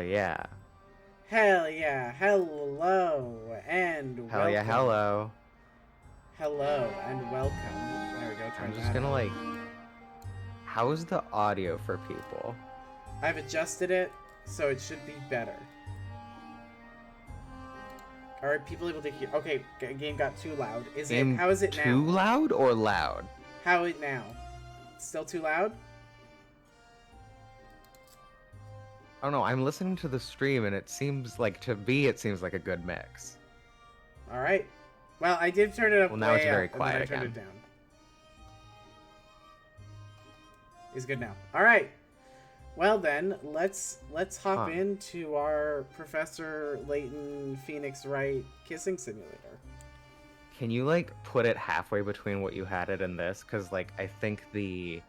yeah. Hell yeah. Hello and welcome. Hell yeah, hello. Hello and welcome. There we go. Turn I'm just that gonna on. like... How's the audio for people? I've adjusted it so it should be better. Are people able to hear? Okay, game got too loud. How is it now? Too loud or loud? How is it now? Still too loud? I don't know, I'm listening to the stream and it seems like a good mix. Alright. Well, I did turn it up Now it's way very up, quiet and then I turned again. it down. It's good now. Alright. Well then, let's hop into our Professor Layton Phoenix Wright kissing simulator. Can you like put it halfway between what you had it and this? Because like I think the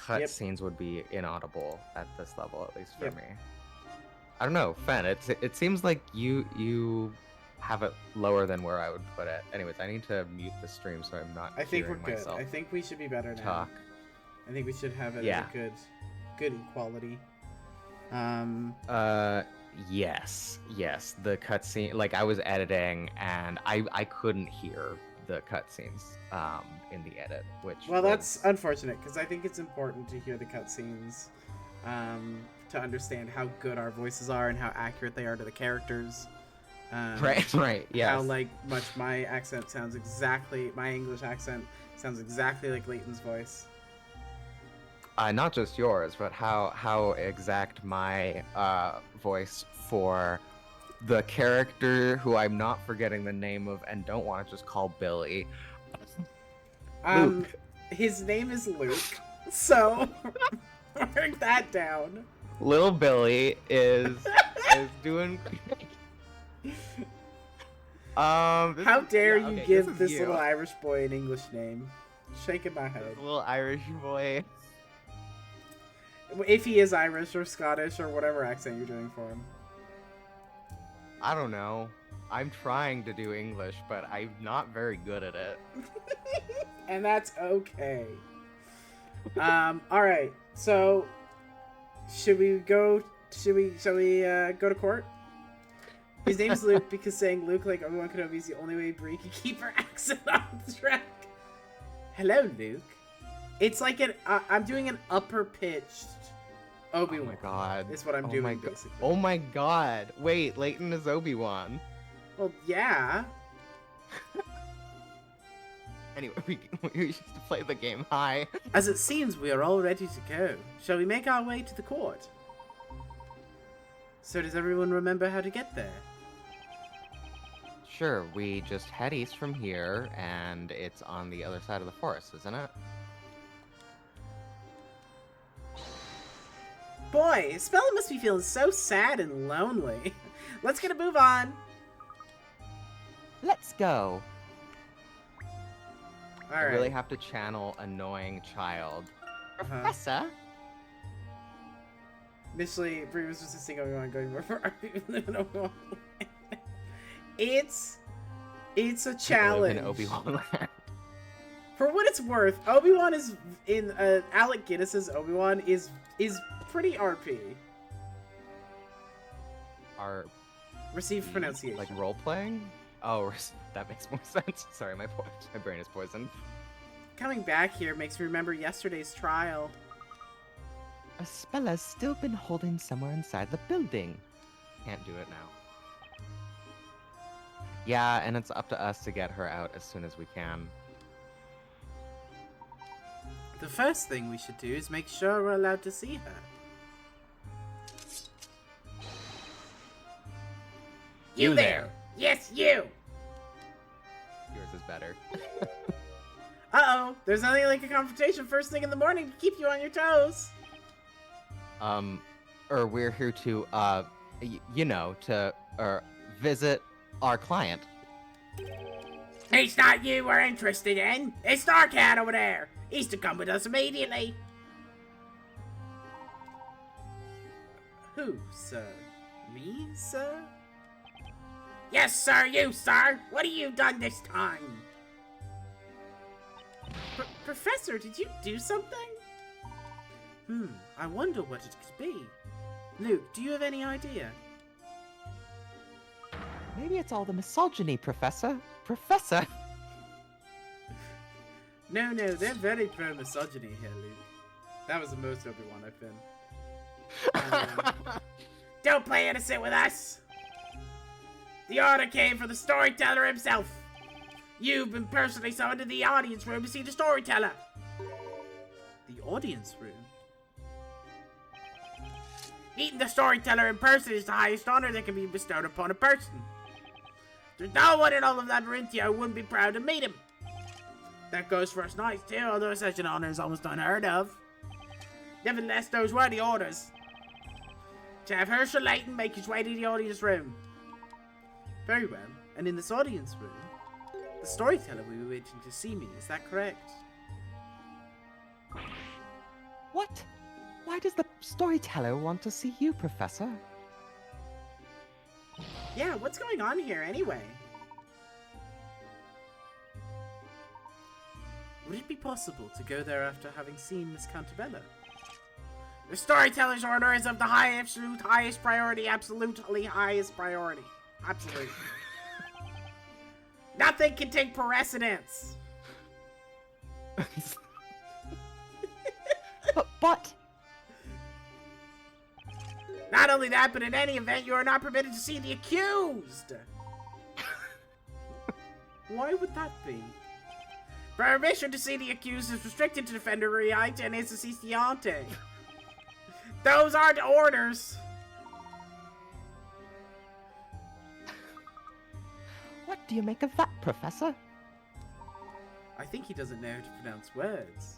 cutscenes would be inaudible at this level, at least for me. I don't know, Fen. It seems like you have it lower than where I would put it. Anyways, I need to mute the stream so I'm not. I think we're good. Myself I think we should be better now. talk. I think we should have it at a good equality. Yes. The cutscene, like I was editing and I couldn't hear the cutscenes in the edit, which that's unfortunate because I think it's important to hear the cutscenes to understand how good our voices are and how accurate they are to the characters. Right, yeah. How much my English accent sounds exactly like Layton's voice. Not just yours, but how exact my voice for the character who I'm not forgetting the name of and don't want to just call Billy. Luke. His name is Luke, so mark that down. Little Billy is doing. How dare you give this little Irish boy an English name? Shaking my head. Little Irish boy. If he is Irish or Scottish or whatever accent you're doing for him. I don't know. I'm trying to do English, but I'm not very good at it. And that's okay. Alright, so shall we go to court? His name's Luke because saying Luke like Obi-Wan Kenobi is the only way Brie can keep her accent on track. Hello, Luke. It's like I'm doing an upper pitched Obi-Wan. Oh my god. Is what I'm doing, basically. Oh my god. Wait, Layton is Obi-Wan. Well, yeah. Anyway, we used to play the game. Hi. As it seems, we are all ready to go. Shall we make our way to the court? So does everyone remember how to get there? Sure, we just head east from here, and it's on the other side of the forest, isn't it? Boy, Espella must be feeling so sad and lonely. Let's get a move on. Let's go. All I right. really have to channel annoying child. Professor? Initially, Brie was resisting Obi-Wan going more for Obi-Wan. It's a challenge. In Obi-Wan land. For what it's worth, Obi-Wan is in Alec Guinness's Obi-Wan is pretty RP. Received pronunciation. Like role playing? Oh, that makes more sense. Sorry, my brain is poisoned. Coming back here makes me remember yesterday's trial. Espella's still been holding somewhere inside the building. Can't do it now. Yeah, and it's up to us to get her out as soon as we can. The first thing we should do is make sure we're allowed to see her. You there! Yes, you! Yours is better. Uh-oh, there's nothing like a confrontation first thing in the morning to keep you on your toes. We're here to, visit our client. It's not you we're interested in. It's Starcat over there. He's to come with us immediately. Who, sir? Me, sir? Yes, sir, you, sir. What have you done this time? Professor, did you do something? I wonder what it could be. Luke, do you have any idea? Maybe it's all the misogyny, Professor. Professor! No, they're very pro-misogyny here, Luke. That was the most Obi-Wan I've been. Don't play innocent with us! The order came from the storyteller himself! You've been personally summoned to the audience room to see the storyteller! The audience room? Meeting the storyteller in person is the highest honor that can be bestowed upon a person. There's no one in all of Labyrinthia who wouldn't be proud to meet him. That goes for us knights too, although such an honor is almost unheard of. Nevertheless, those were the orders. To have Herschel Layton make his way to the audience room. Very well, and in this audience room, the storyteller will be waiting to see me, is that correct? What? Why does the storyteller want to see you, Professor? Yeah, what's going on here anyway? Would it be possible to go there after having seen Miss Cantabella? The storyteller's order is of the highest priority, absolutely highest priority. Absolutely. Nothing can take precedence. But... Not only that, but in any event, you are not permitted to see the accused. Why would that be? Permission to see the accused is restricted to Defender Wright and his assistente. Those are the orders. What do you make of that, Professor? I think he doesn't know how to pronounce words.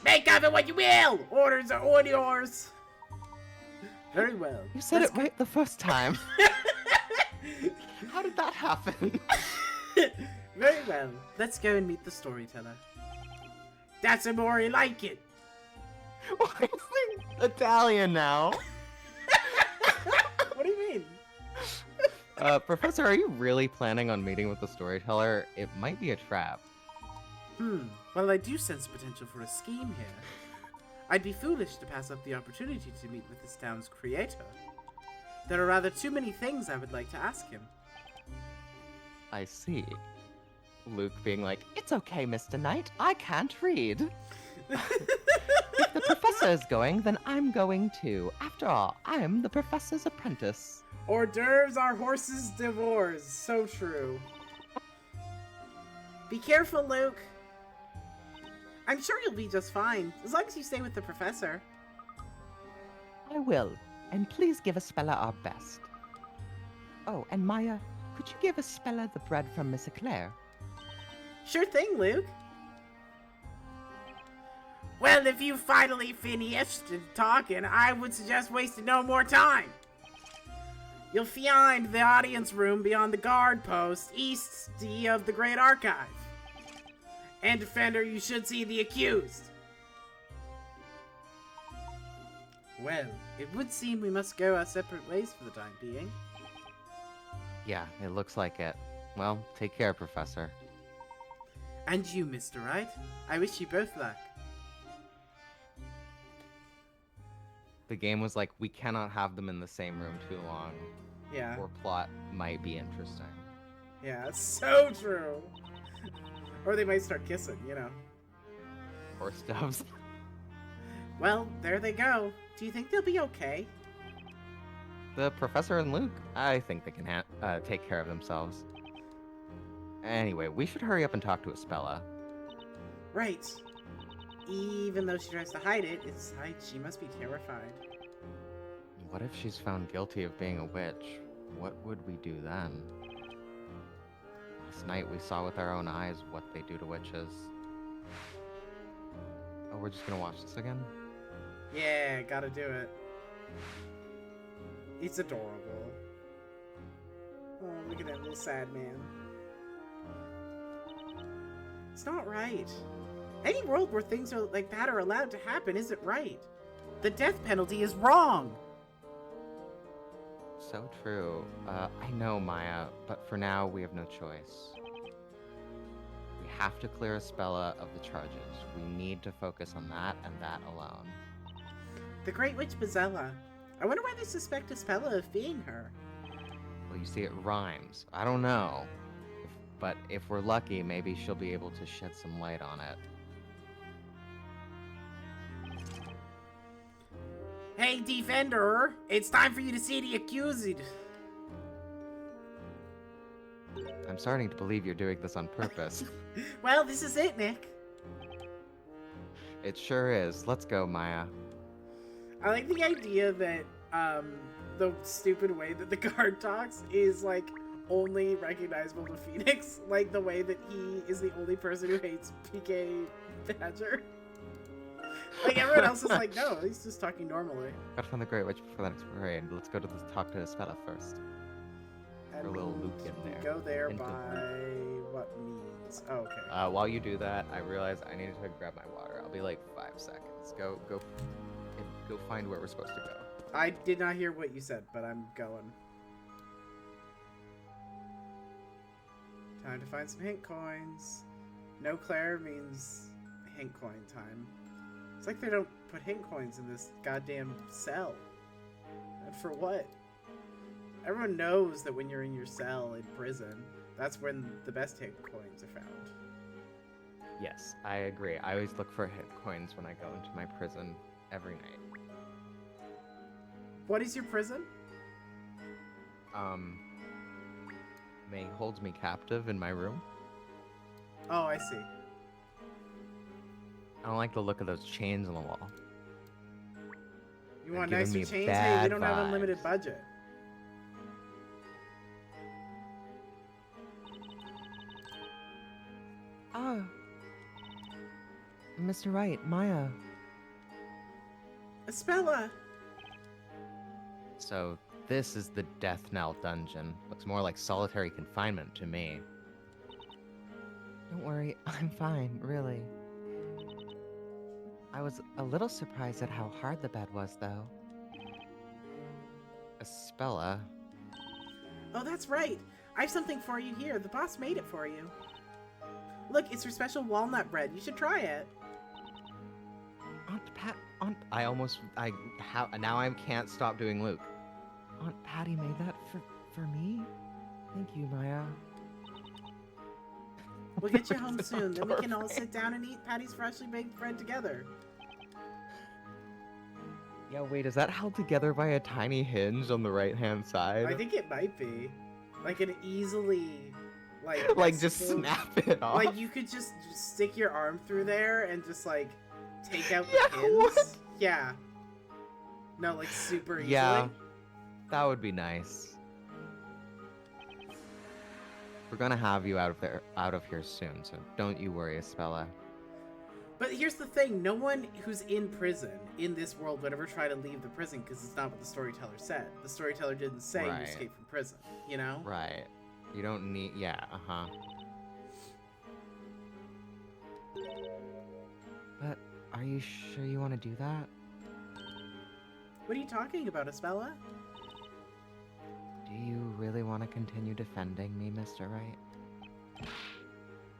Make of it what you will! Orders are orders! Very well. You said it right the first time. How did that happen? Very well. Let's go and meet the storyteller. That's a more like it. Why is he Italian now? What do you mean? Professor, are you really planning on meeting with the storyteller? It might be a trap. Well, I do sense potential for a scheme here. I'd be foolish to pass up the opportunity to meet with this town's creator. There are rather too many things I would like to ask him. I see. Luke being like, it's okay, Mr. Knight, I can't read. If the professor is going, then I'm going too. After all, I'm the professor's apprentice. Hors d'oeuvres are horses' divorce. So true. Be careful, Luke. I'm sure you'll be just fine, as long as you stay with the professor. I will, and please give Espella our best. Oh, and Maya, could you give Espella the bread from Miss Clair? Sure thing, Luke. Well, if you finally finished talking, I would suggest wasting no more time. You'll find the audience room beyond the guard post, east of the Great Archive. And Defender, you should see the accused. Well, it would seem we must go our separate ways for the time being. Yeah, it looks like it. Well, take care, Professor. And you, Mr. Wright. I wish you both luck. The game was like, we cannot have them in the same room too long. Yeah. Or plot might be interesting. Yeah, so true. Or they might start kissing, you know. Or stubs. Well, there they go. Do you think they'll be okay? The Professor and Luke, I think they can take care of themselves. Anyway, we should hurry up and talk to Espella. Right. Even though she tries to hide it, she must be terrified. What if she's found guilty of being a witch? What would we do then? Last night we saw with our own eyes what they do to witches. Oh, we're just gonna watch this again? Yeah, gotta do it. It's adorable. Oh, look at that little sad man. It's not right. Any world where things are like that are allowed to happen isn't right. The death penalty is wrong. So true. I know, Maya, but for now we have no choice. We have to clear Espella of the charges. We need to focus on that and that alone. The Great Witch Bezella. I wonder why they suspect Espella of being her. Well, you see, it rhymes. I don't know. But if we're lucky, maybe she'll be able to shed some light on it. Hey, Defender! It's time for you to see the accused! I'm starting to believe you're doing this on purpose. Well, this is it, Nick. It sure is. Let's go, Maya. I like the idea that, the stupid way that the guard talks is, like, only recognizable to Phoenix. Like, the way that he is the only person who hates PK Badger. Like, everyone else is like, no, he's just talking normally. Gotta find the Great Witch before the next parade. Let's go to talk to Espella first. And a little Luke in there. Go there Into by what means? Oh, okay. While you do that, I realize I need to grab my water. I'll be like 5 seconds. Go find where we're supposed to go. I did not hear what you said, but I'm going. Time to find some hint coins. No Claire means hint coin time. It's like they don't put hint coins in this goddamn cell. And for what? Everyone knows that when you're in your cell in prison, that's when the best hint coins are found. Yes, I agree. I always look for hit coins when I go into my prison every night. What is your prison? May holds me captive in my room. Oh, I see. I don't like the look of those chains on the wall. You They're want giving nicer me chains? Hey, bad we don't have unlimited vibes. budget. Oh. Mr. Wright, Maya. Espella! So, this is the Death Knell dungeon. Looks more like solitary confinement to me. Don't worry, I'm fine, really. I was a little surprised at how hard the bed was, though. Espella. Oh, that's right. I have something for you here. The boss made it for you. Look, it's your special walnut bread. You should try it. Now I can't stop doing Luke. Aunt Patty made that for me? Thank you, Maya. We'll get you home soon. Then we can all sit down and eat Patty's freshly baked bread together. Yeah, wait, is that held together by a tiny hinge on the right-hand side? I think it might be. Like an easily, like just snap it off? Like you could just stick your arm through there and just like take out the Yeah, pins. what? Yeah. No, like super easily. Yeah, that would be nice. We're gonna have you out of here soon, so don't you worry, Espella. But here's the thing, no one who's in prison in this world would ever try to leave the prison because it's not what the storyteller said. The storyteller didn't say you Right. escape from prison, you know? Right. You don't need... Yeah, uh-huh. But are you sure you want to do that? What are you talking about, Espella? Do you really want to continue defending me, Mr. Wright?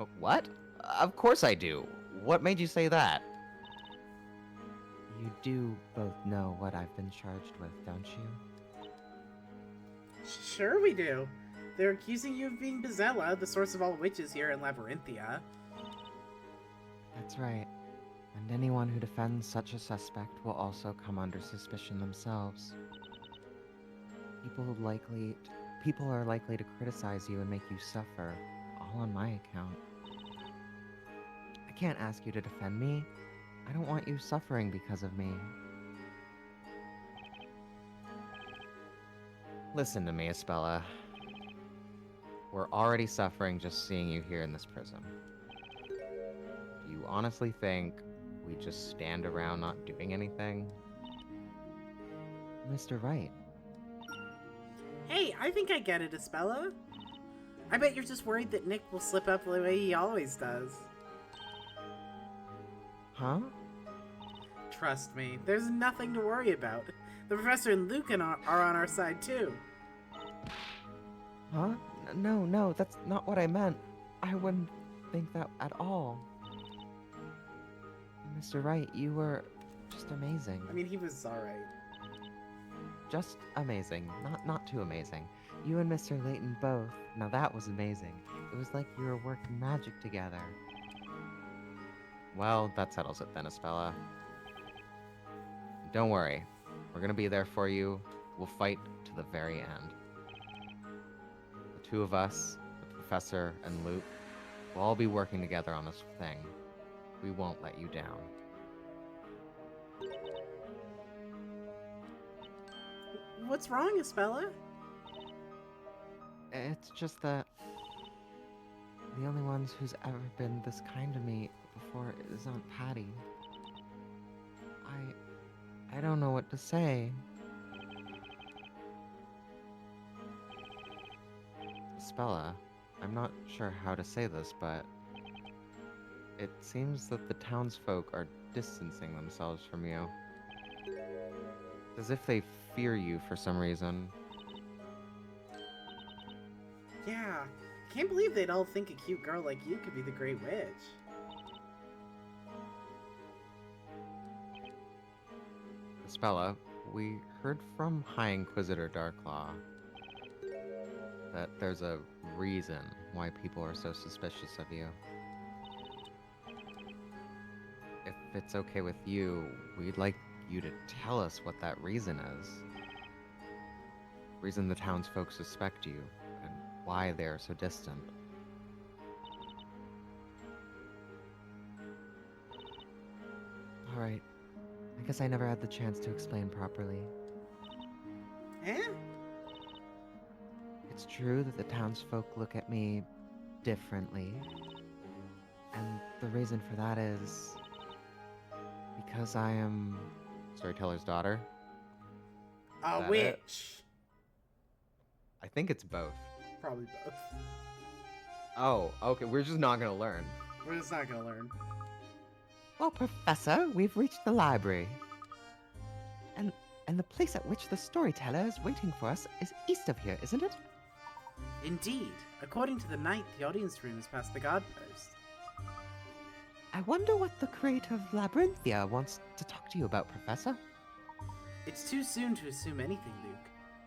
Oh, what? Of course I do. What made you say that? You do both know what I've been charged with, don't you? Sure we do. They're accusing you of being Bezella, the source of all witches here in Labyrinthia. That's right. And anyone who defends such a suspect will also come under suspicion themselves. People are likely to criticize you and make you suffer, all on my account. I can't ask you to defend me. I don't want you suffering because of me. Listen to me, Espella. We're already suffering just seeing you here in this prison. Do you honestly think we just stand around not doing anything? Mr. Wright. Hey, I think I get it, Espella. I bet you're just worried that Nick will slip up the way he always does. Huh? Trust me, there's nothing to worry about. The professor and Luke are on our side too. Huh? No, that's not what I meant. I wouldn't think that at all. Mr. Wright, you were... just amazing. I mean, he was alright. Just amazing. Not too amazing. You and Mr. Layton both. Now that was amazing. It was like you were working magic together. Well, that settles it then, Espella. Don't worry. We're gonna be there for you. We'll fight to the very end. The two of us, the professor and Luke, we'll all be working together on this thing. We won't let you down. What's wrong, Espella? It's just that the only ones who's ever been this kind to me before is Aunt Patty. I don't know what to say. Espella, I'm not sure how to say this, but it seems that the townsfolk are distancing themselves from you. As if they fear you for some reason. Yeah, I can't believe they'd all think a cute girl like you could be the Great Witch. Espella, we heard from High Inquisitor Darklaw that there's a reason why people are so suspicious of you. If it's okay with you, we'd like you to tell us what that reason is. Reason the townsfolk suspect you, and why they're so distant. Alright. I guess I never had the chance to explain properly. Eh? It's true that the townsfolk look at me differently. And the reason for that is because I am Storyteller's daughter. A That witch. it? I think it's both. Probably both. Oh, okay, we're just not gonna learn. We're just not gonna learn. Well, Professor, we've reached the library. And the place at which the storyteller is waiting for us is east of here, isn't it? Indeed. According to the knight, the audience room is past the guard post. I wonder what the creator of Labyrinthia wants to talk to you about, Professor. It's too soon to assume anything, Luke.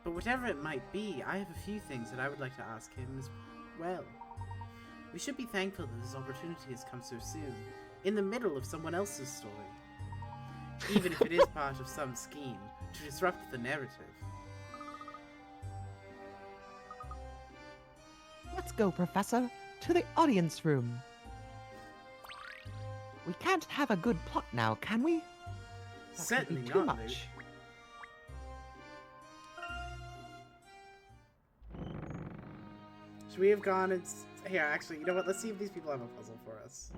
But whatever it might be, I have a few things that I would like to ask him as well. We should be thankful that this opportunity has come so soon, in the middle of someone else's story. Even if it is part of some scheme to disrupt the narrative. Let's go, Professor, to the audience room. We can't have a good plot now, can we? That Certainly could be too not, much. Luke. Should we have gone and... Here, actually, you know what? Let's see if these people have a puzzle for us.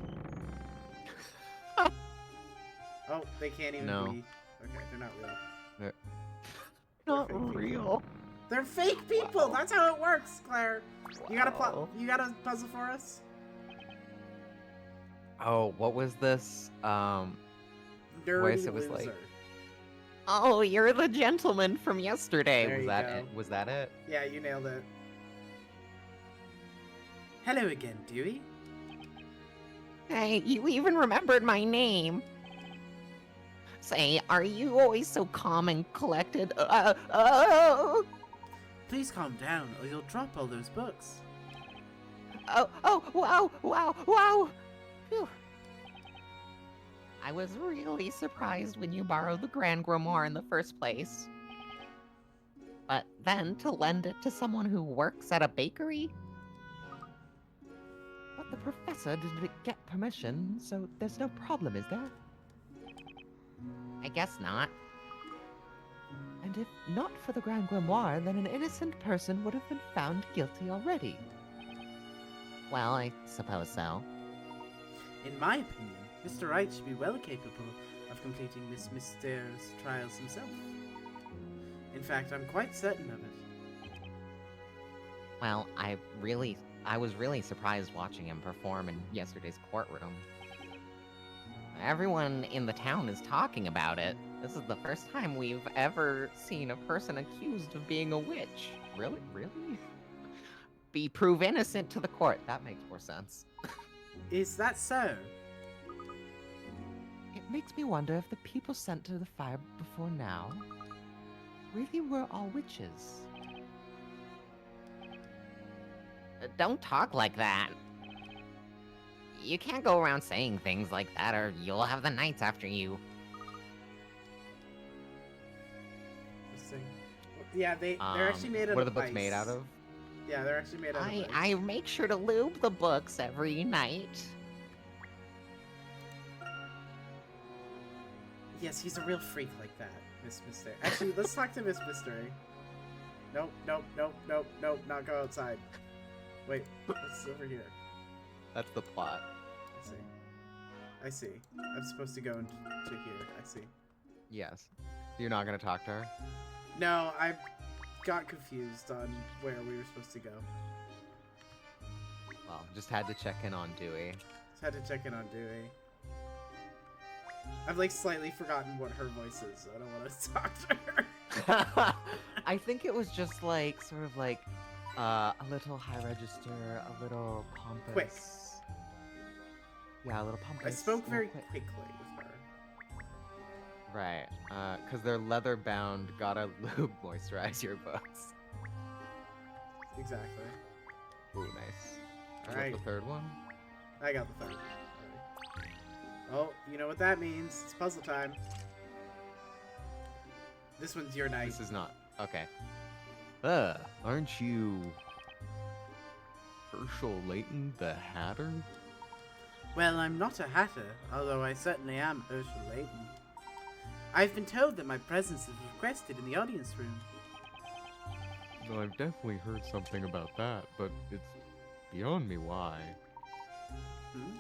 Oh, they can't even be... Okay, they're not real. They're Not real. They're fake people! Wow. That's how it works, Claire! You got Wow. you got a puzzle for us? Oh, what was this? Dirty voice, it was loser. like- Oh, you're the gentleman from yesterday. There Was you that go. it? Was that it? Yeah, you nailed it. Hello again, Dewey. Hey, you even remembered my name. Say, are you always so calm and collected? Please calm down, or you'll drop all those books. Wow. Phew. I was really surprised when you borrowed the Grand Grimoire in the first place. But then to lend it to someone who works at a bakery? But the professor didn't get permission, so there's no problem, is there? I guess not. And if not for the Grand Grimoire, then an innocent person would have been found guilty already. Well, I suppose so. In my opinion, Mr. Wright should be well capable of completing Miss Myster's trials himself. In fact, I'm quite certain of it. Well, I was really surprised watching him perform in yesterday's courtroom. Everyone in the town is talking about it. This is the first time we've ever seen a person accused of being a witch. Really? Be proved innocent to the court. That makes more sense. Is that so? It makes me wonder if the people sent to the fire before now really were all witches. Don't talk like that. You can't go around saying things like that, or you'll have the knights after you. Interesting. Yeah, they're actually made out of What are the books ice. made out of? Yeah, they're actually made out of ice. I make sure to lube the books every night. Yes, he's a real freak like that, Miss Mystery. Actually, let's talk to Miss Mystery. Nope, not go outside. Wait, what's over here? That's the plot. I see. I'm supposed to go into here. I see. Yes. You're not gonna talk to her? No, I got confused on where we were supposed to go. Well, just had to check in on Dewey. Just had to check in on Dewey. I've like slightly forgotten what her voice is, so I don't want to talk to her. I think it was just like, sort of like, a little high register, a little pompous. Quick. Yeah, a little pompous. I spoke a very little quick. quickly with her. Right. Because they're leather bound, gotta lube moisturize your books. Exactly. Ooh, nice. Is Alright. that the third one? I got the third. Alright. Oh, you know what that means. It's puzzle time. This one's your night. This is not. Okay. Aren't you Herschel Layton the Hatter? Well, I'm not a hatter, although I certainly am Herschel Layton. I've been told that my presence is requested in the audience room. Well, I've definitely heard something about that, but it's beyond me why. Hmm?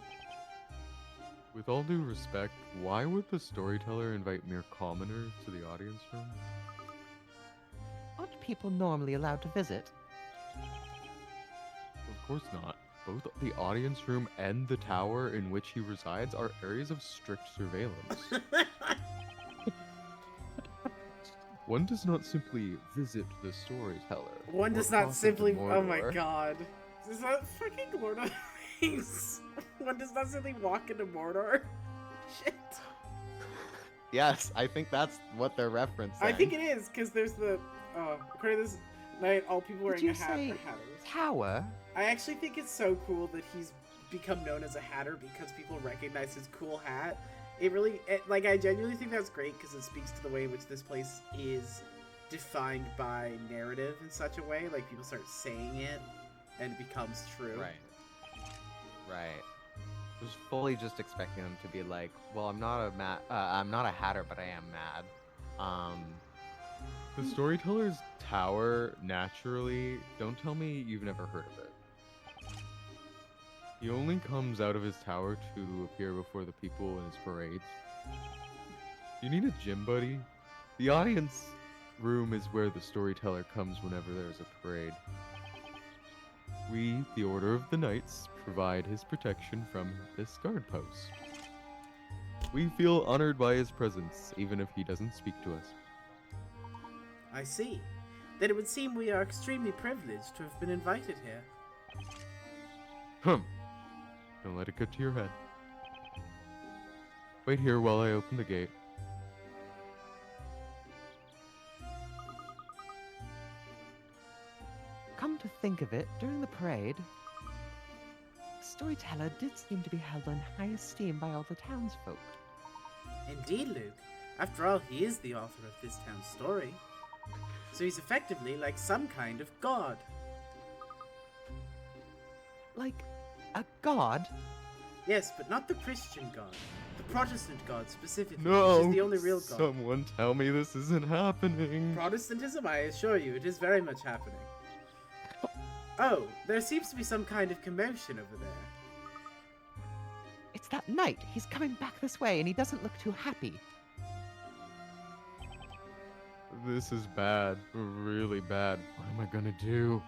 With all due respect, why would the storyteller invite mere commoners to the audience room? Aren't people normally allowed to visit? Of course not. Both the audience room and the tower in which he resides are areas of strict surveillance. One does not simply visit the storyteller. One or does not cross simply. into Oh my Mordor. god. Is that fucking Lord of the Rings? One does not simply walk into Mordor? Shit. Yes, I think that's what they're referencing. I think it is, because there's the. According to this night, all people wearing Did a you hat say are hatters. Tower? I actually think it's so cool that he's become known as a hatter because people recognize his cool hat. Like, I genuinely think that's great because it speaks to the way in which this place is defined by narrative in such a way. Like, people start saying it and it becomes true. Right. Right. I was fully just expecting them to be like, well, I'm not a hatter, but I am mad. The storyteller's tower, naturally, don't tell me you've never heard of it. He only comes out of his tower to appear before the people in his parades. You need a gym buddy? The audience room is where the storyteller comes whenever there's a parade. We, the Order of the Knights, provide his protection from this guard post. We feel honored by his presence, even if he doesn't speak to us. I see. Then it would seem we are extremely privileged to have been invited here. Don't let it get to your head. Wait here while I open the gate. Come to think of it, during the parade, the storyteller did seem to be held in high esteem by all the townsfolk. Indeed, Luke. After all, he is the author of this town's story. So he's effectively like some kind of god. Like a god? Yes, but not the Christian god. The Protestant god specifically, No! which is the only real god. Someone tell me this isn't happening. Protestantism, I assure you, it is very much happening. Oh, there seems to be some kind of commotion over there. It's that knight. He's coming back this way and he doesn't look too happy. This is bad. Really bad. What am I gonna do?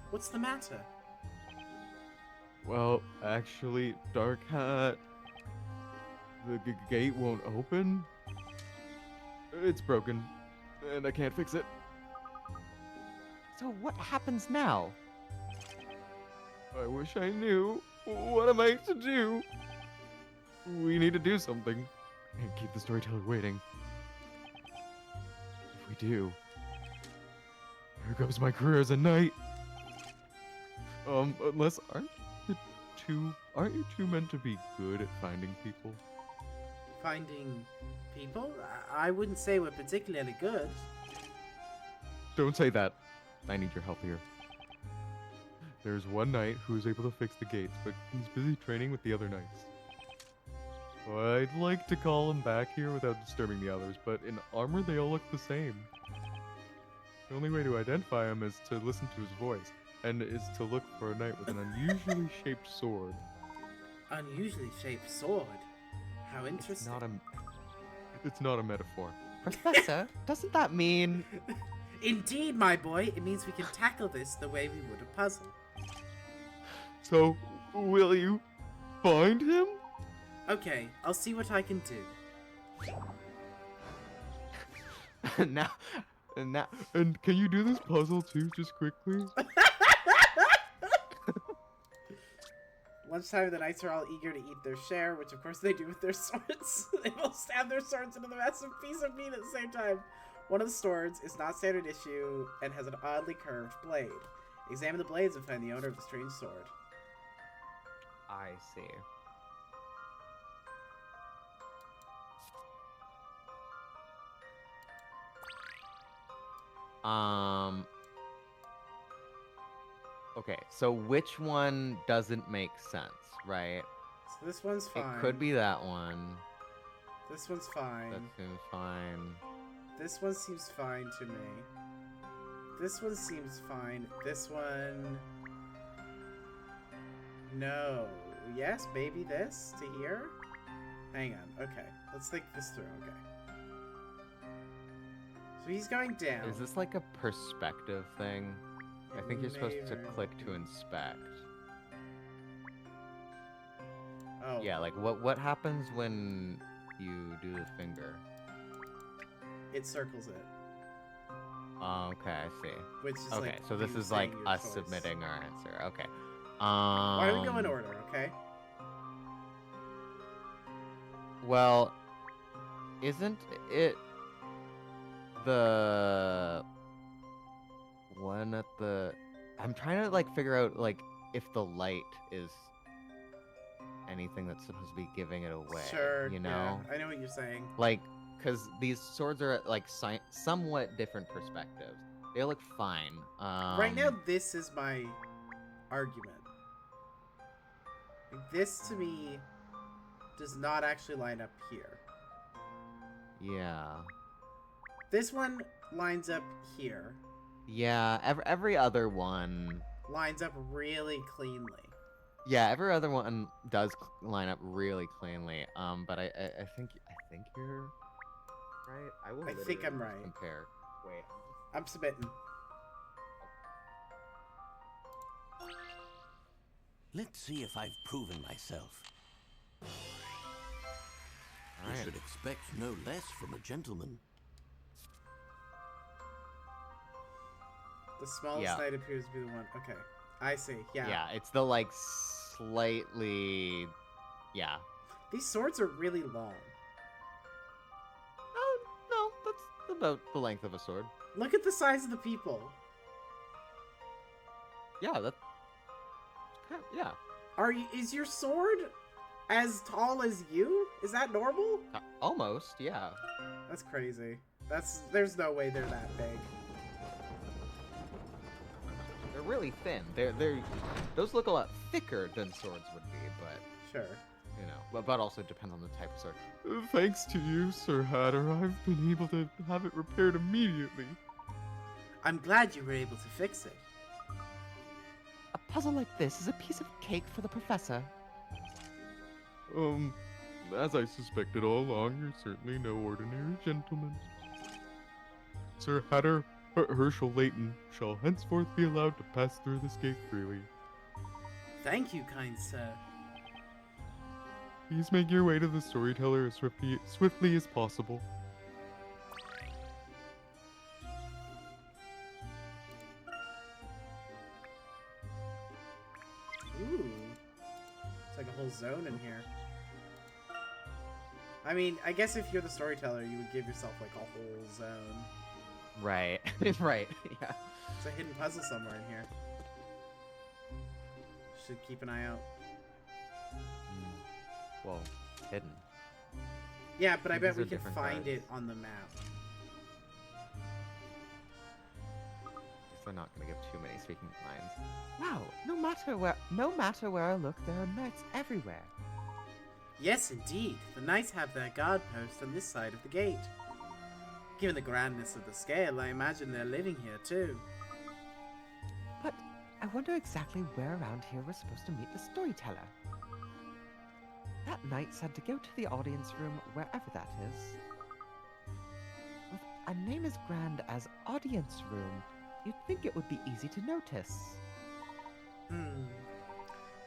What's the matter? Well, actually, Dark Hat... The gate won't open? It's broken, and I can't fix it. So what happens now? I wish I knew. What am I to do? We need to do something. Can't keep the storyteller waiting. If we do, here goes my career as a knight. Unless aren't you two meant to be good at finding people? Finding people? I wouldn't say we're particularly good. Don't say that. I need your help here. There's one knight who's able to fix the gates, but he's busy training with the other knights. I'd like to call him back here without disturbing the others, but in armor they all look the same. The only way to identify him is to listen to his voice, and is to look for a knight with an unusually shaped sword. Unusually shaped sword? How interesting. It's not a metaphor. Professor, doesn't that mean... Indeed, my boy. It means we can tackle this the way we would a puzzle. So, will you find him? Okay, I'll see what I can do. now... And can you do this puzzle too, just quickly? Lunchtime, the knights are all eager to eat their share, which of course they do with their swords. They both stab their swords into the massive piece of meat at the same time. One of the swords is not standard issue and has an oddly curved blade. Examine the blades and find the owner of the strange sword. I see. Okay, so which one doesn't make sense, right? So this one's fine. It could be that one. This one's fine. That seems fine. This one seems fine to me. This one seems fine. This one... No. Yes, maybe this to here? Hang on. Okay. Let's think this through. Okay. So he's going down. Is this like a perspective thing? I think you're supposed to click to inspect. Oh. Yeah, like what happens when you do the finger? It circles it. Oh, okay, I see. Which is Okay, like so this you is like saying your us choice. submitting our answer. Okay. Why don't we go in order, okay? Well, isn't it the one at the... I'm trying to like figure out like if the light is anything that's supposed to be giving it away. Sure. You know? Yeah, I know what you're saying. Like, because these swords are at like somewhat different perspectives. They look fine. Right now, this is my argument. Like, this, to me, does not actually line up here. Yeah. This one lines up here. Yeah, every other one... Lines up really cleanly. Yeah, every other one does line up really cleanly. But I think you're right. I will. I think I'm literally right. Compare. Wait. I'm submitting. Let's see if I've proven myself. All You right. should expect no less from a gentleman. The smallest Yeah. knight appears to be the one. Okay. I see. Yeah. Yeah, it's the like slightly. Yeah. These swords are really long. Oh no, that's about the length of a sword. Look at the size of the people. Yeah, that. Yeah. Is your sword as tall as you? Is that normal? Almost. Yeah. That's crazy. There's no way they're that big. They're really thin. Those look a lot thicker than swords would be, but Sure. you know, but also depends on the type of sword. Thanks to you, Sir Hatter, I've been able to have it repaired immediately. I'm glad you were able to fix it. A puzzle like this is a piece of cake for the professor. As I suspected all along, you're certainly no ordinary gentleman. Sir Hatter Herschel Layton shall henceforth be allowed to pass through this gate freely. Thank you, kind sir. Please make your way to the storyteller as swiftly as possible. Ooh. It's like a whole zone in here. I mean, I guess if you're the storyteller, you would give yourself like a whole zone. Right. Right. Yeah. It's a hidden puzzle somewhere in here. Should keep an eye out. Well, hidden. Yeah, but I bet These we are can different find it cards. on the map. Guess they're not gonna give too many speaking lines. Wow, no matter where I look, there are knights everywhere. Yes, indeed. The knights have their guard post on this side of the gate. Given the grandness of the scale, I imagine they're living here too. But I wonder exactly where around here we're supposed to meet the storyteller. That knight said to go to the audience room wherever that is. With a name as grand as audience room, you'd think it would be easy to notice.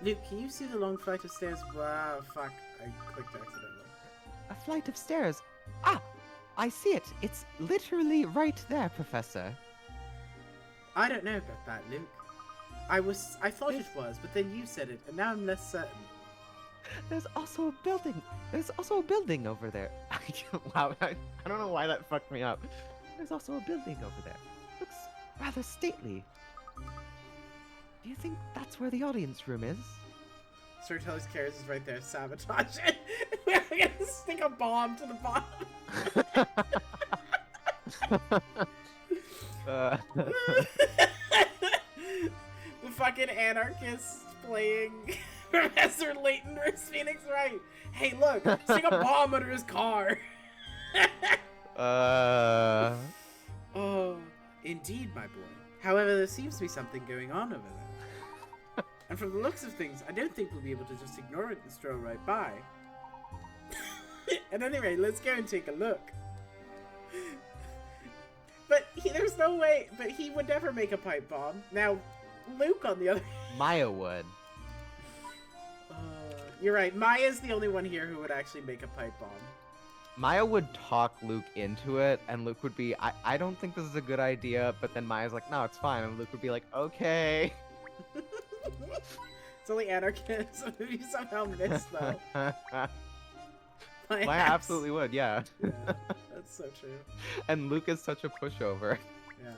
Luke, can you see the long flight of stairs? Wow, fuck. I clicked accidentally. A flight of stairs. Ah! I see it. It's literally right there, Professor. I don't know about that, Luke. I thought it was, but then you said it, and now I'm less certain. There's also a building. There's also a building over there. Wow, I don't know why that fucked me up. There's also a building over there. Looks rather stately. Do you think that's where the audience room is? Storyteller's carriage is right there. Sabotage it. We're gonna stick a bomb to the bottom. The fucking anarchists playing Professor Layton versus Phoenix Wright. Hey, look, stick a bomb under his car. Oh, indeed, my boy. However, there seems to be something going on over there. And from the looks of things, I don't think we'll be able to just ignore it and stroll right by. At any rate, let's go and take a look. But there's no way, but he would never make a pipe bomb. Now, Luke, on the other Maya would. You're right, Maya's the only one here who would actually make a pipe bomb. Maya would talk Luke into it, and Luke would be, I don't think this is a good idea, but then Maya's like, no, it's fine, and Luke would be like, okay. It's only anarchists who you somehow missed, though. Maya absolutely would, yeah. Yeah, that's so true. And Luke is such a pushover. Yeah.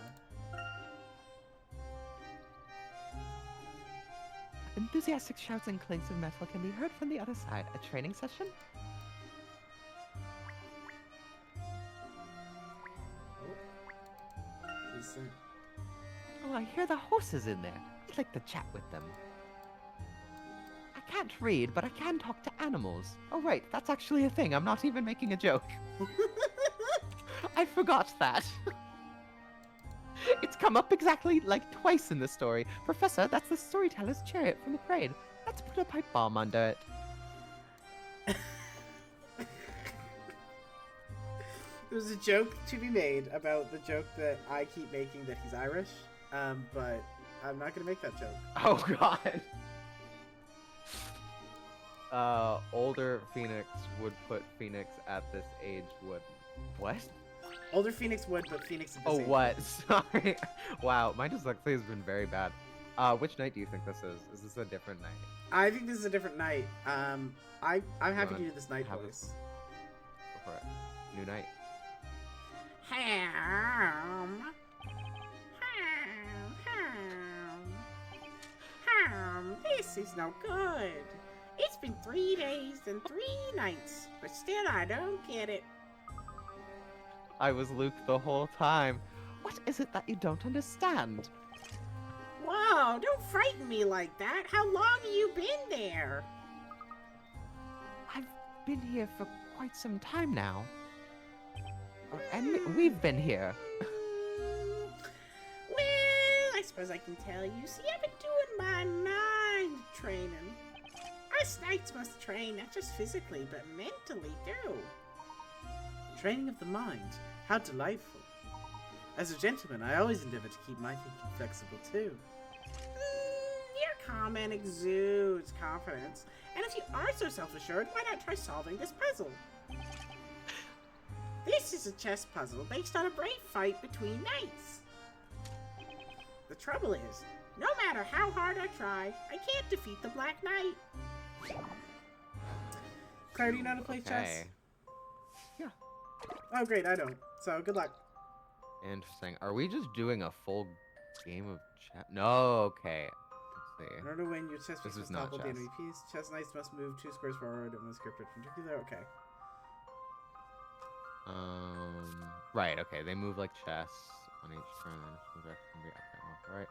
Enthusiastic shouts and clinks of metal can be heard from the other side. A training session? Decent. Oh, I hear the horses in there. I'd like to chat with them. I can't read, but I can talk to animals. Oh, right, that's actually a thing. I'm not even making a joke. I forgot that. It's come up exactly like twice in the story. Professor, that's the storyteller's chariot from the parade. Let's put a pipe bomb under it. There's a joke to be made about the joke that I keep making that he's Irish, but I'm not gonna make that joke. Oh god. Older Phoenix would put Phoenix at this age would. What? Older Phoenix would, but Phoenix is the Oh, same. what? Sorry. Wow, my dyslexia has been very bad. Which night do you think this is? Is this a different night? I think this is a different night. I'm happy to do this night have voice. Go for it. New night. This is no good. It's been 3 days and 3 nights, but still I don't get it. I was Luke the whole time. What is it that you don't understand? Whoa, don't frighten me like that. How long have you been there? I've been here for quite some time now. And we've been here. Well, I suppose I can tell you. See, I've been doing my mind training. Us knights must train, not just physically, but mentally too. Training of the mind. How delightful. As a gentleman, I always endeavor to keep my thinking flexible too. Your comment exudes confidence. And if you are so self-assured, why not try solving this puzzle? This is a chess puzzle based on a brave fight between knights. The trouble is, no matter how hard I try, I can't defeat the Black Knight. Claire, do you know how to play chess? Yeah. Oh, great, I don't. So, good luck. Interesting. Are we just doing a full game of chess? No, okay. Let's see. In order to win, your chess piece This is must not topple the chess. enemy piece. Chess knights must move 2 squares forward and 1 square perpendicular. Okay. Right, okay. They move like chess on each turn. Then can be okay, well, right.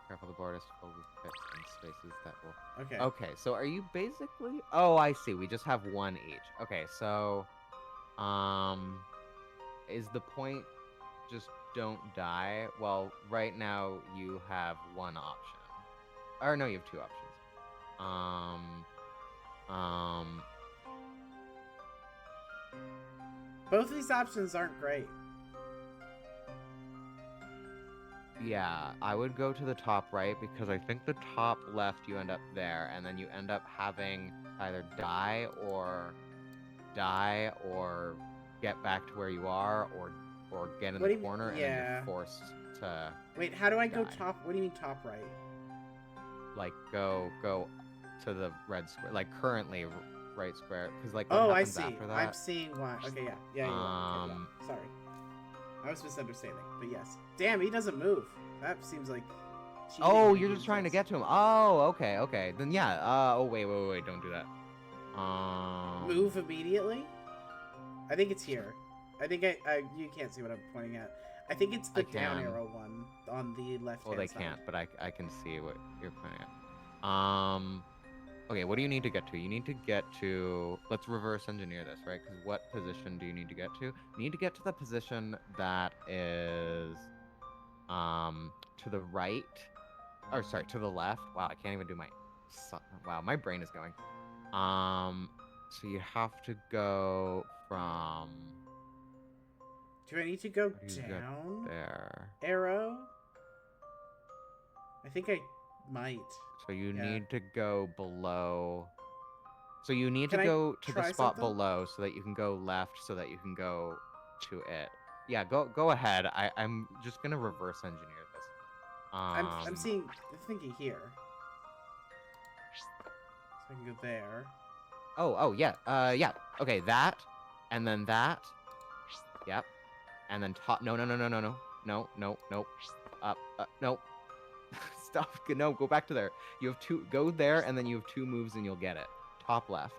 Careful, the board is filled with pits and spaces that will. Okay. Okay, so are you basically? Oh, I see. We just have one each. Okay, so, is the point just don't die? Well, right now you have one option. Or no, you have two options. Both of these options aren't great. Yeah, I would go to the top right because I think the top left you end up there, and then you end up having either die or get back to where you are, or get in What do the you- corner, and then yeah. you're forced to Wait, how do I go Die. top? What do you mean top right? like go to the red square, like currently right square, because like what Oh, I happens see. after that? I'm seeing why. Okay, yeah. Yeah, you are. Okay, Um, yeah. Sorry. I was misunderstanding, but yes. Damn, he doesn't move. That seems like cheating Oh, in you're game just trying to sense. get to him. Oh, okay. Then yeah. Oh, wait, don't do that. Move immediately? I think it's here. I think you can't see what I'm pointing at. I think it's the I down can. arrow one on the left Well, hand they side. can't, but I can see what you're pointing at. Okay, what do you need to get to? You need to get to. Let's reverse engineer this, right? Because what position do you need to get to? You need to get to the position that is, to the right, or sorry, to the left. Wow, I can't even do my. Wow, my brain is going. So you have to go from. Do I need to go What do you got down? there? Arrow? I think I might. So you Yeah. need to go below. So you need Can to I go to the try spot something? below so that you can go left so that you can go to it. Yeah, go ahead. I'm just gonna reverse engineer this. I'm thinking here. So I can go there. Oh yeah. Yeah. Okay, that, and then that. Yep. And then top. No. Nope. Up. No. Stop. No. Go back to there. You have two. Go there, and then you have two moves, and you'll get it. Top left.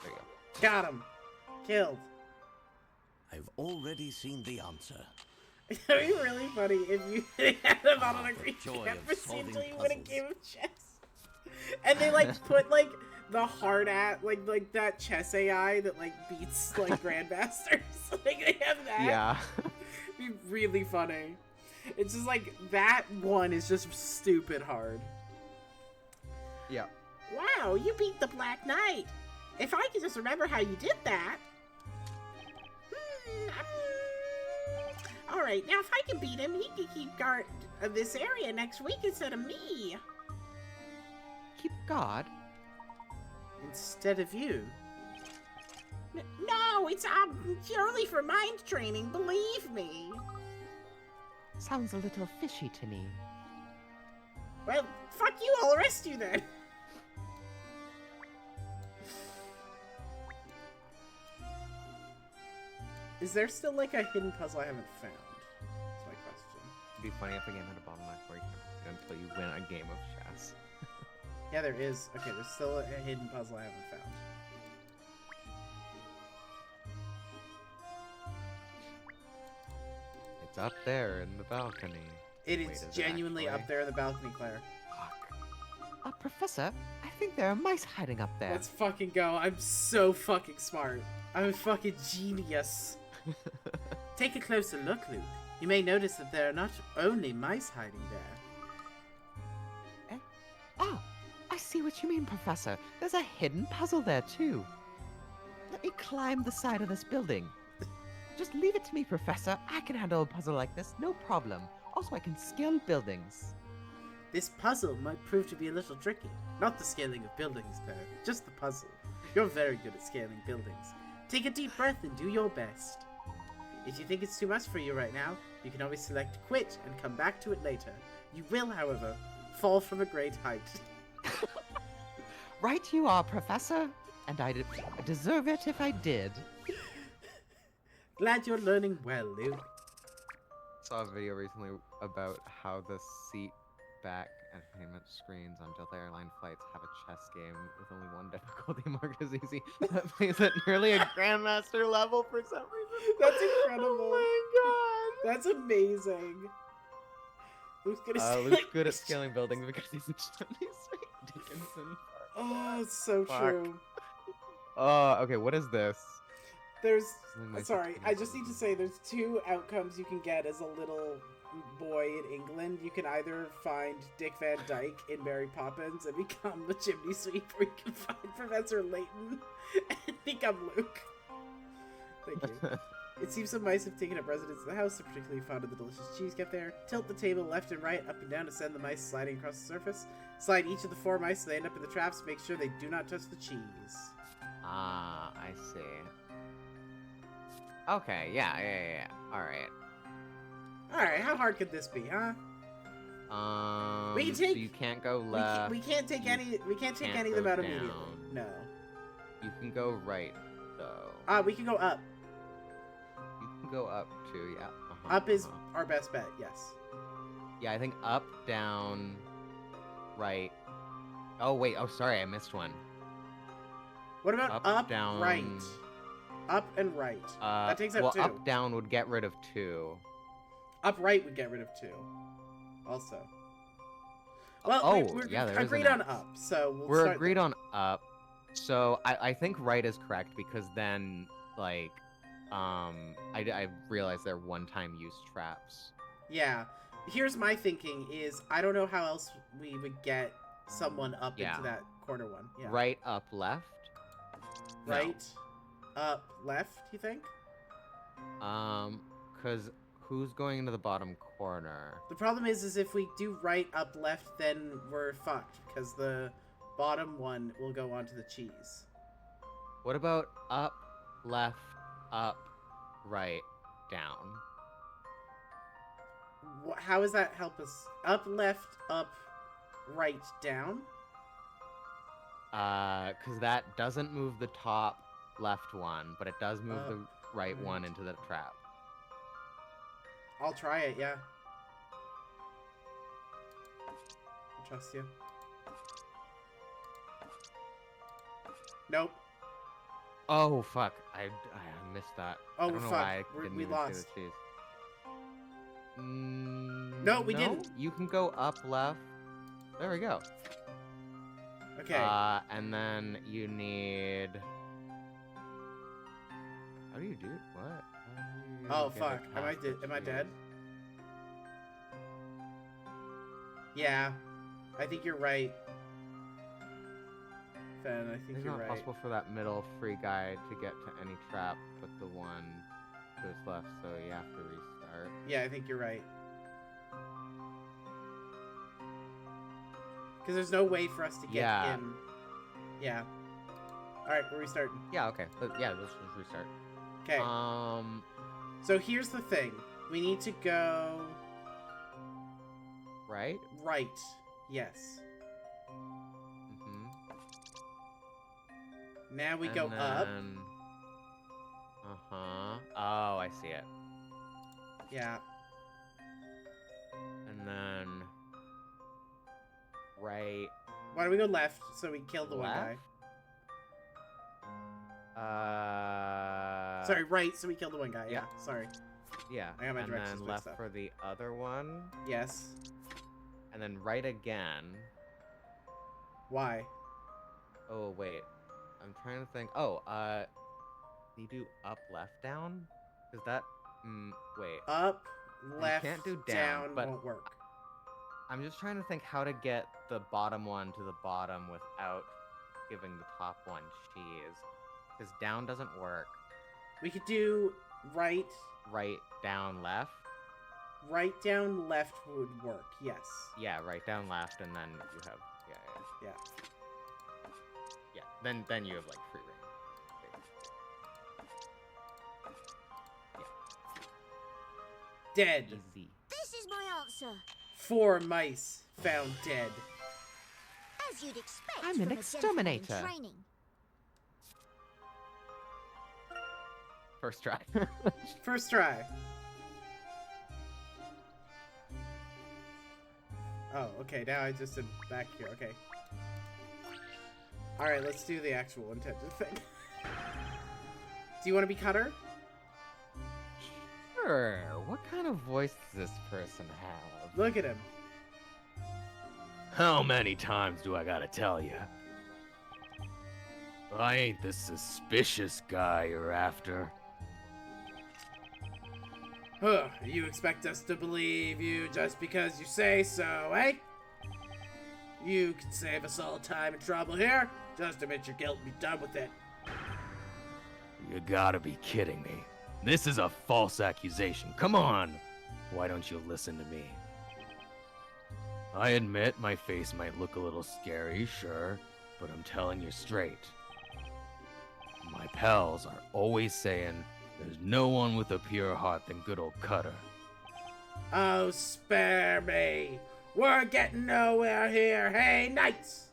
There you go. Got him. Killed. I've already seen the answer. It'd be really funny if you had him out on a the green joy camp of solving procedurally you win a puzzles. game of chess. And they like put like the hard at like that chess AI that like beats like grandmasters. Like they have that. Yeah. It'd be really funny. It's just like that one is just stupid hard. Yeah. Wow, you beat the Black Knight. If I could just remember how you did that. Alright, now if I can beat him, he can keep guard of this area next week instead of me. Keep guard? Instead of you. No, it's purely for mind training, believe me. Sounds a little fishy to me. Well, fuck you, I'll arrest you then. Is there still like a hidden puzzle I haven't found? That's my question. It'd be funny if a game had a bottleneck where you can until you win a game of chess. Yeah, there is. Okay, there's still a hidden puzzle I haven't found. It's up there in the balcony. It Wait, is is it genuinely actually? up there in the balcony, Claire. Professor, I think there are mice hiding up there. Let's fucking go. I'm so fucking smart. I'm a fucking genius. Take a closer look, Luke. You may notice that there are not only mice hiding there. Oh, I see what you mean, Professor. There's a hidden puzzle there, too. Let me climb the side of this building. Just leave it to me, Professor. I can handle a puzzle like this, no problem. Also, I can scale buildings. This puzzle might prove to be a little tricky. Not the scaling of buildings, though. Just the puzzle. You're very good at scaling buildings. Take a deep breath and do your best. If you think it's too much for you right now, you can always select quit and come back to it later. You will, however, fall from a great height. Right you are, Professor. and I deserve it if I did. Glad you're learning well, Luke. Saw a video recently about how the seat back entertainment screens on Delta airline flights have a chess game with only one difficulty marked as easy that plays at nearly a grandmaster level for some reason. That's incredible. Oh my god! That's amazing. Luke's Luke's good at scaling buildings because he's a Chinese Dickinson. Oh, it's so Fuck. true. Okay, what is this? There's My sorry, subscription I just need to is- say there's two outcomes you can get as a little boy in England. You can either find Dick Van Dyke in Mary Poppins and become the chimney sweep, or you can find Professor Layton and become Luke. Thank you. It seems some mice have taken up residence in the house. They're particularly fond of the delicious cheese kept there. Tilt the table left and right, up and down to send the mice sliding across the surface. Slide each of the 4 mice so they end up in the traps. Make sure they do not touch the cheese. Ah, I see. Okay, yeah. Alright. Alright, how hard could this be, huh? We can So take- you can't go left. We can't take you any can't of them go out immediately. down. No. You can go right, though. We can go up. You can go up too, yeah. Up is our best bet, yes. Yeah, I think up, down, right. Oh, wait. Oh, sorry, I missed one. What about up, down. right? Up and right. That takes out well, 2. up, down would get rid of 2. Up, right would get rid of 2. Also. Well, Oh, we're yeah, there is agreed an on X. up, so we'll We're start agreed there. on up. So I think right is correct because then, like, I realized they're one-time use traps. Yeah. Here's my thinking is I don't know how else we would get someone up Yeah. into that corner one. Yeah. Right, up, left. No. Right. Up, left, you think? Because who's going into the bottom corner? The problem is if we do right, up, left, then we're fucked because the bottom one will go onto the cheese. What about up, left, up, right, down? How does that help us? Up, left, up, right, down? Because that doesn't move the top left one, but it does move the right right. one into the trap. I'll try it, yeah. I trust you. Nope. Oh, fuck. I missed that. Oh, I don't know fuck. why I didn't We even lost. see the cheese. No, we didn't. You can go up, left. There we go. Okay. And then you need... How do you do it? What? How Oh do you get fuck. it Am I past the am I cheese? dead? Yeah. I think you're right. Fen, I think It's you're not right. possible for that middle free guy to get to any trap but the one goes left, so you have to restart. Yeah, I think you're right. Because there's no way for us to get Yeah. in. Yeah. Alright, we're restarting. Yeah, okay. Yeah, let's just restart. Okay. So here's the thing. We need to go Right? right. Yes. Mm-hmm. Now we go up. Uh-huh. Oh, I see it. Yeah. And then... Right... Why don't we go left so we kill the one guy? Left? Sorry, right so we kill the one guy. Yeah. yeah. Sorry. Yeah. I got my and directions then mixed left up. for the other one. Yes. And then right again. Why? Oh, wait. I'm trying to think. Oh, you do up, left, down? Is that... wait. Up, left, can't do down, but- won't work. I'm just trying to think how to get the bottom one to the bottom without giving the top one cheese. Because down doesn't work. We could do right, Right, down, left. right, down, left would work. Yes. Yeah, right, down, left, and then you have... Yeah. Yeah, then you have, like, free reign. Dead. Easy. This is my answer. 4 mice found dead. As you'd expect I'm from an a gentleman in exterminator. training. First try. First try. Oh, okay, now I just did back here, okay. Alright, let's do the actual intended thing. Do you want to be Cutter? Sure. What kind of voice does this person have? Look at him. How many times do I gotta tell you? I ain't the suspicious guy you're after. Huh, you expect us to believe you just because you say so, eh? You can save us all time and trouble here. Just admit your guilt and be done with it. You gotta be kidding me. This is a false accusation. Come on! Why don't you listen to me? I admit my face might look a little scary, sure, but I'm telling you straight. My pals are always saying there's no one with a pure heart than good old Cutter. Oh, spare me. We're getting nowhere here. Hey, knights!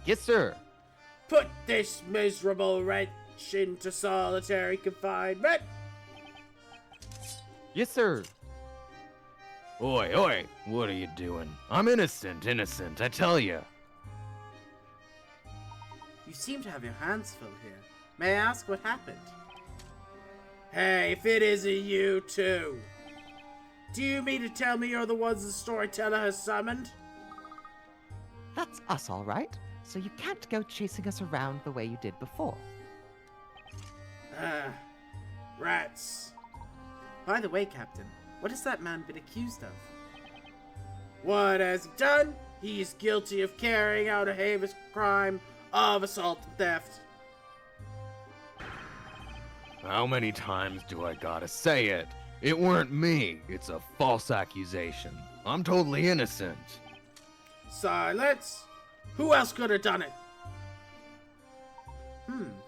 Yes, sir. Put this miserable wretch into solitary confinement. Yes, sir. Oi, oi, what are you doing? I'm innocent, I tell you. You seem to have your hands full here. May I ask what happened? Hey, if it isn't you two. Do you mean to tell me you're the ones the storyteller has summoned? That's us, all right. So you can't go chasing us around the way you did before. Ah, rats. By the way, Captain, what has that man been accused of? What has he done? He is guilty of carrying out a heinous crime of assault and theft. How many times do I gotta say it? It weren't me. It's a false accusation. I'm totally innocent. Silence! Who else could have done it?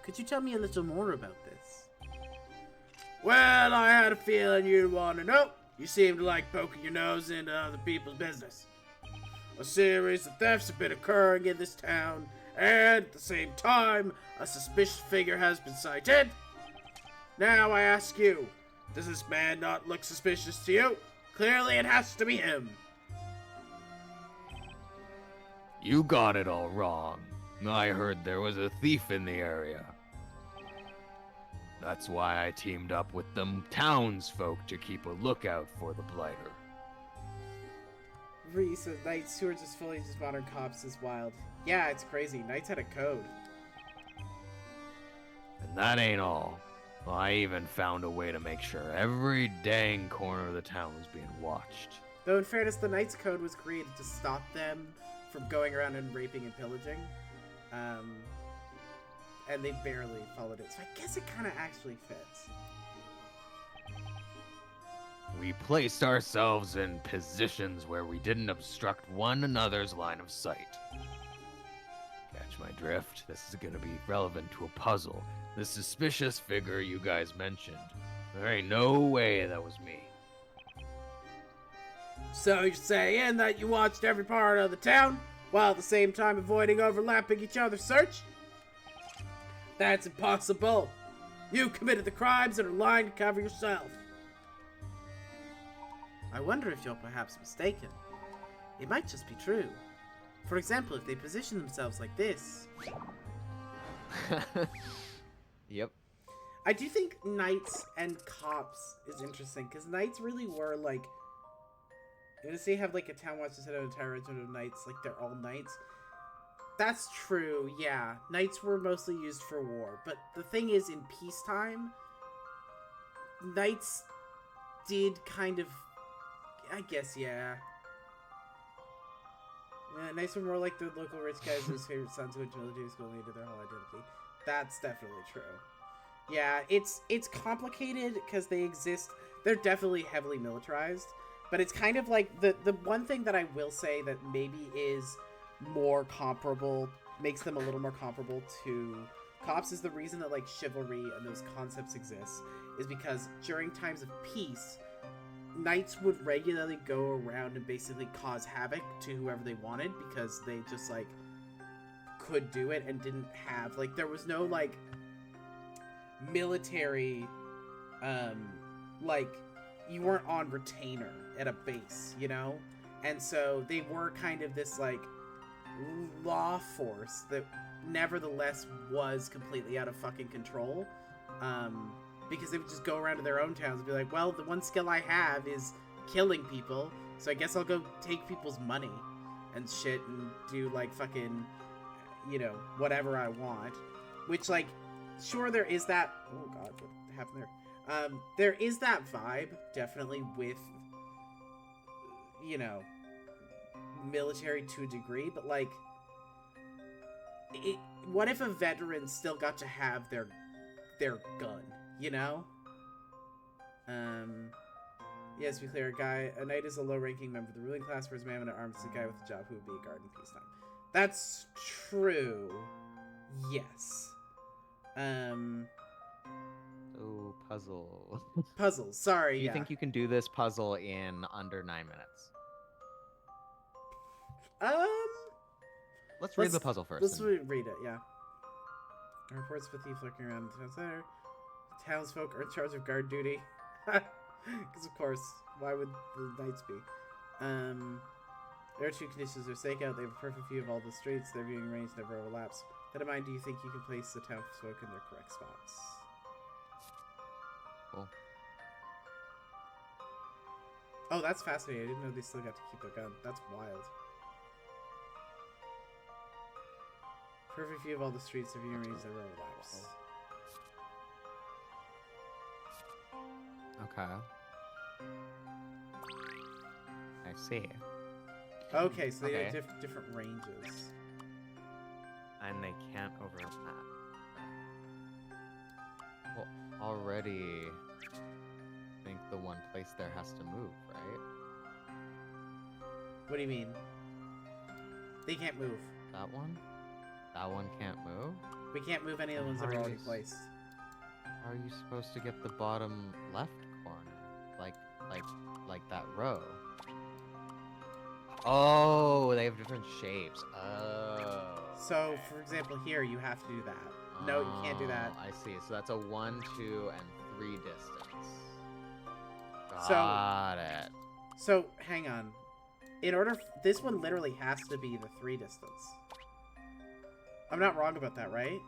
Could you tell me a little more about this? Well, I had a feeling you'd want to know. You seem to like poking your nose into other people's business. A series of thefts have been occurring in this town, and at the same time, a suspicious figure has been sighted. Now I ask you, does this man not look suspicious to you? Clearly it has to be him. You got it all wrong. I heard there was a thief in the area. That's why I teamed up with them townsfolk to keep a lookout for the blighter. Reese says knights who are just fully just modern cops is wild. Yeah, it's crazy. Knights had a code. And that ain't all. I even found a way to make sure every dang corner of the town was being watched. Though in fairness, the Knights Code was created to stop them from going around and raping and pillaging. And they barely followed it. So I guess it kind of actually fits. We placed ourselves in positions where we didn't obstruct one another's line of sight. Catch my drift? This is gonna be relevant to a puzzle. The suspicious figure you guys mentioned. There ain't no way that was me. So you're saying that you watched every part of the town, while at the same time avoiding overlapping each other's search? That's impossible. You committed the crimes and are lying to cover yourself. I wonder if you're perhaps mistaken. It might just be true. For example, if they position themselves like this. Yep. I do think knights and cops is interesting, because knights really were like... You know, say you have like a town watch instead of an entire regiment of knights, like they're all knights. That's true, yeah. Knights were mostly used for war, but the thing is, in peacetime, knights did kind of... I guess, yeah. Knights were more like the local rich guys whose favorite sons who went to military school and needed their whole identity. That's definitely true. Yeah, it's complicated because they exist. They're definitely heavily militarized, but it's kind of like the one thing that I will say that maybe is more comparable, makes them a little more comparable to cops, is the reason that like chivalry and those concepts exist is because during times of peace, knights would regularly go around and basically cause havoc to whoever they wanted because they just like could do it and didn't have like there was no like military, like, you weren't on retainer at a base, you know? And so they were kind of this, like, law force that nevertheless was completely out of fucking control. Because they would just go around to their own towns and be like, well, the one skill I have is killing people, so I guess I'll go take people's money and shit and do, like, fucking, you know, whatever I want. Which, like, sure, there is that... Oh, God, what happened there? There is that vibe, definitely, with, you know, military to a degree, but, like, what if a veteran still got to have their gun, you know? Yes, to be clear, a knight is a low-ranking member of the ruling class, whereas a man in arms is a guy with a job who would be a guard in peacetime. That's true. Yes. Oh, puzzle. Puzzles. Sorry. Do you yeah. think you can do this puzzle in under 9 minutes? Let's read the puzzle first. Let's read it. Yeah. Reports of a thief lurking around the town center. Townsfolk are in charge of guard duty. Because of course, why would the knights be? There are two conditions: they're stakeout. They have a perfect view of all the streets. Their viewing range never overlaps. That in mind, do you think you can place the townsfolk in their correct spots? Cool. Oh, that's fascinating. I didn't know they still got to keep their gun. That's wild. Perfect view of all the streets. Their viewing range never overlaps. Okay. I see. Okay, so they Okay. have different ranges. And they can't overlap. Well, already I think the one place there has to move, right? What do you mean? They can't move. That one? That one can't move? We can't move any of the ones that are already Nice. placed. How are you supposed to get the bottom left corner? Like that row? Oh, they have different shapes. Oh. So, for example, here you have to do that. No, you can't do that. Oh, I see. So that's a 1, 2, and 3 distance. So- Got it. So, hang on. In order, this one literally has to be the 3 distance. I'm not wrong about that, right?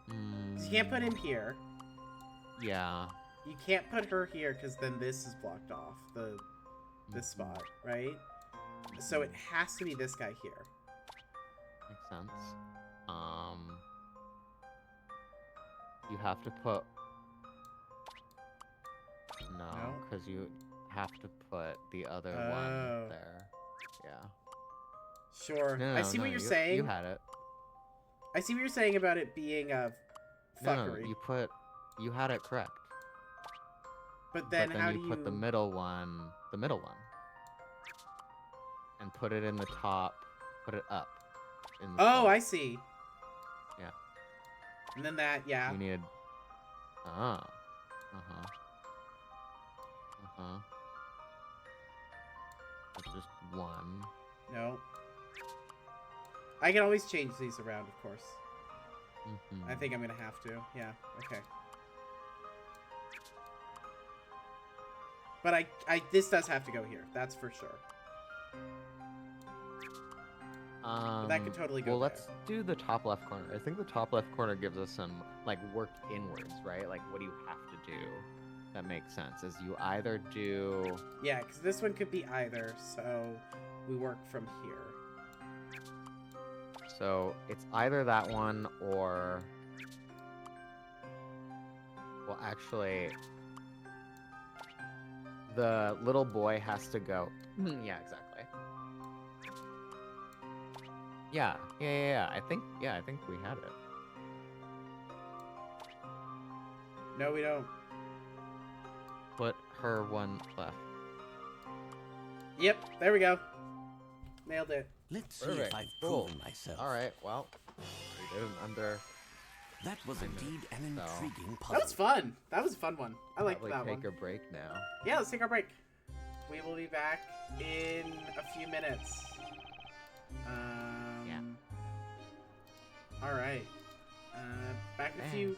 So you can't put him here. Yeah. You can't put her here because then this is blocked off. This spot, right? So it has to be this guy here. Makes sense. You have to put... No, No? because you have to put the other Oh. one there. Yeah. Sure. No, I see no, what you're you, saying. You had it. I see what you're saying about it being a fuckery. No, you had it correct. But then, but then how you do put the middle one, and put it in the top, put it up. In the Oh, top. I see. Yeah. And then that, yeah. You needed... Ah. Uh-huh. Uh-huh. That's just one. No. I can always change these around, of course. Mm-hmm. I think I'm gonna have to. Yeah. Okay. But this does have to go here. That's for sure. that could totally go Well, there. let's do the top left corner. I think the top left corner gives us some, like, work inwards, right? Like, what do you have to do? That makes sense. Is you either do... Yeah, because this one could be either, so we work from here. So, it's either that one or... Well, actually... The little boy has to go... yeah, exactly. Yeah. I think we had it. No, we don't. Put her one left. Yep, there we go. Nailed it. Let's see Perfect. if I've Cool. proven myself. All right. Well, we did it under. That was indeed an So- intriguing puzzle. That was fun. That was a fun one. I like Probably that one. take a break now. Yeah, let's take our break. We will be back in a few minutes. Yeah. All right. Back in a Thanks. few